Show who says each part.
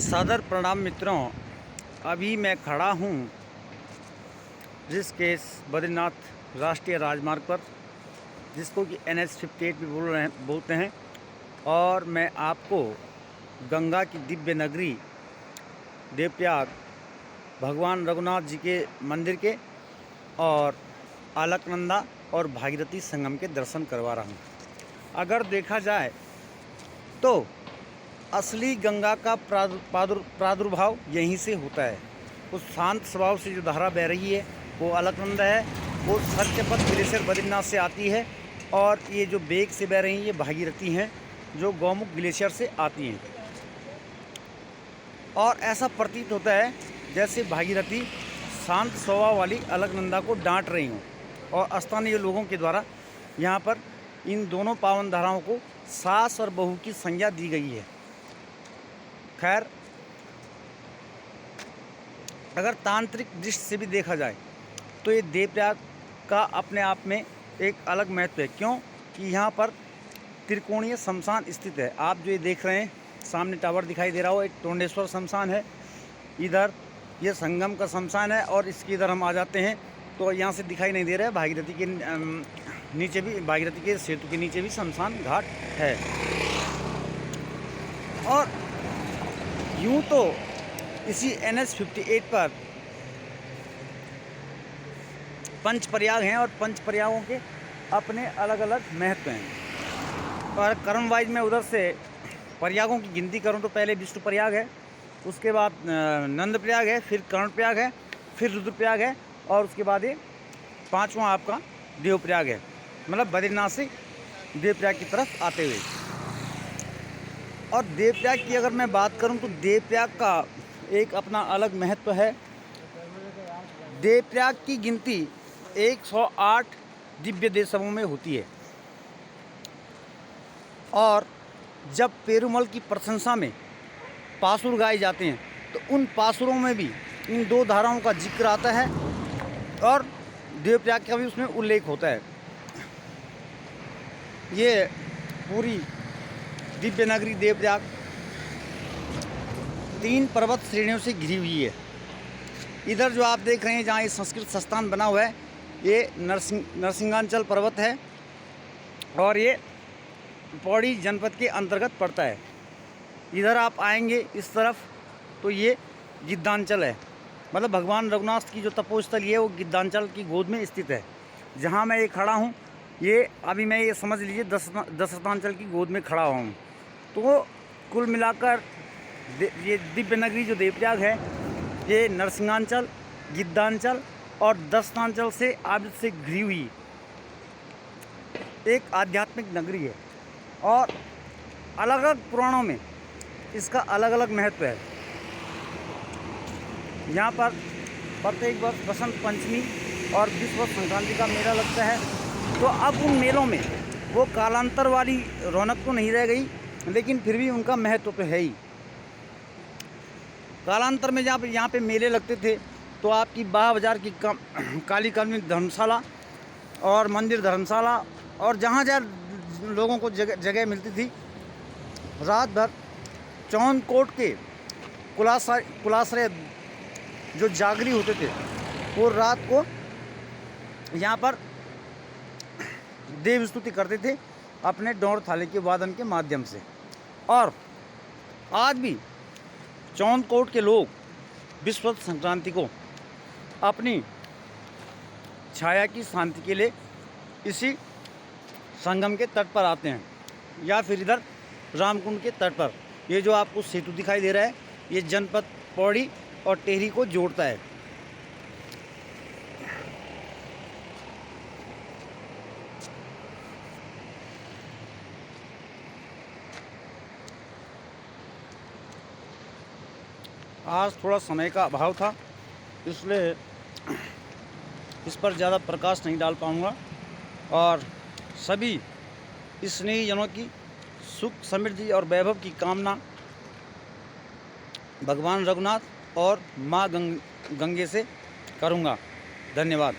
Speaker 1: सादर प्रणाम मित्रों। अभी मैं खड़ा हूँ ऋषिकेश बद्रीनाथ राष्ट्रीय राजमार्ग पर, जिसको कि NH-58 भी बोलते हैं। और मैं आपको गंगा की दिव्य नगरी देवप्रयाग, भगवान रघुनाथ जी के मंदिर के और अलकनंदा और भागीरथी संगम के दर्शन करवा रहा हूँ। अगर देखा जाए तो असली गंगा का प्रादुर्भाव यहीं से होता है। उस शांत स्वभाव से जो धारा बह रही है वो अलकनंदा है, वो सत्यपथ ग्लेशियर बद्रीनाथ से आती है, और ये जो वेग से बह रही हैं ये भागीरथी हैं जो गौमुख ग्लेशियर से आती हैं। और ऐसा प्रतीत होता है जैसे भागीरथी शांत स्वभाव वाली अलकनंदा को डांट रही हों, और स्थानीय लोगों के द्वारा यहाँ पर इन दोनों पावन धाराओं को सास और बहू की संज्ञा दी गई है। खैर, अगर तांत्रिक दृष्टि से भी देखा जाए तो ये देवप्रयाग का अपने आप में एक अलग महत्व है। क्यों कि यहाँ पर त्रिकोणीय शमशान स्थित है। आप जो ये देख रहे हैं सामने टावर दिखाई दे रहा हो, एक टोंडेश्वर शमशान है, इधर ये संगम का शमशान है, और इसके इधर हम आ जाते हैं तो यहाँ से दिखाई नहीं दे रहा है, भागीरथी के नीचे भी, भागीरथी के सेतु के नीचे भी शमशान घाट है। और यूँ तो इसी NH-58 पर पंच प्रयाग हैं, और पंच प्रयागों के अपने अलग अलग महत्व हैं। और क्रम वाइज में उधर से प्रयागों की गिनती करूं तो पहले विष्णु प्रयाग है, उसके बाद नंद प्रयाग है, फिर कर्ण प्रयाग है, फिर रुद्र प्रयाग है, और उसके बाद ये पांचवा आपका देव प्रयाग है। मतलब बद्रीनाथ से देवप्रयाग की तरफ आते हुए। और देवप्रयाग की अगर मैं बात करूं तो देवप्रयाग का एक अपना अलग महत्व है। देवप्रयाग की गिनती 108 दिव्य देशों में होती है, और जब पेरुमल की प्रशंसा में पासुर गाए जाते हैं तो उन पासुरों में भी इन दो धाराओं का जिक्र आता है, और देवप्रयाग का भी उसमें उल्लेख होता है। ये पूरी दिव्य नगरी देवप्रयाग 3 पर्वत श्रेणियों से घिरी हुई है। इधर जो आप देख रहे हैं जहाँ ये संस्कृत संस्थान बना हुआ है, ये नरसिंहांचल पर्वत है, और ये पौड़ी जनपद के अंतर्गत पड़ता है। इधर आप आएंगे इस तरफ तो ये गिद्धांचल है, मतलब भगवान रघुनाथ की जो तपोस्थल है वो गिद्धांचल की गोद में स्थित है। जहाँ मैं ये खड़ा हूँ, ये अभी मैं ये समझ लीजिए दशरथांचल की गोद में खड़ा हुआ हूँ। तो कुल मिलाकर ये दिव्य नगरी जो देवप्रयाग है, ये नरसिंहांचल, गिद्धांचल और दशरथांचल से आवृत से घिरी हुई एक आध्यात्मिक नगरी है। और अलग अलग पुराणों में इसका अलग अलग महत्व है। यहाँ पर प्रत्येक वर्ष बसंत पंचमी और विश्व संक्रांति का मेला लगता है। तो अब उन मेलों में वो कालांतर वाली रौनक तो नहीं रह गई, लेकिन फिर भी उनका महत्व तो है ही। कालांतर में जहाँ यहाँ पे मेले लगते थे तो आपकी 12 बाजार की काली कॉलोनी धर्मशाला और मंदिर धर्मशाला, और जहाँ जहाँ लोगों को जगह मिलती थी, रात भर चौनकोट के कुलाश्रय जो जागरी होते थे वो रात को यहाँ पर देव स्तुति करते थे अपने डोर थाली के वादन के माध्यम से। और आज भी चौनकोट के लोग विश्व संक्रांति को अपनी छाया की शांति के लिए इसी संगम के तट पर आते हैं, या फिर इधर रामकुंड के तट पर। ये जो आपको सेतु दिखाई दे रहा है, ये जनपद पौड़ी और टेहरी को जोड़ता है। आज थोड़ा समय का अभाव था, इसलिए इस पर ज़्यादा प्रकाश नहीं डाल पाऊँगा। और सभी स्नेहीजनों की सुख समृद्धि और वैभव की कामना भगवान रघुनाथ और माँ गंगे से करूँगा। धन्यवाद।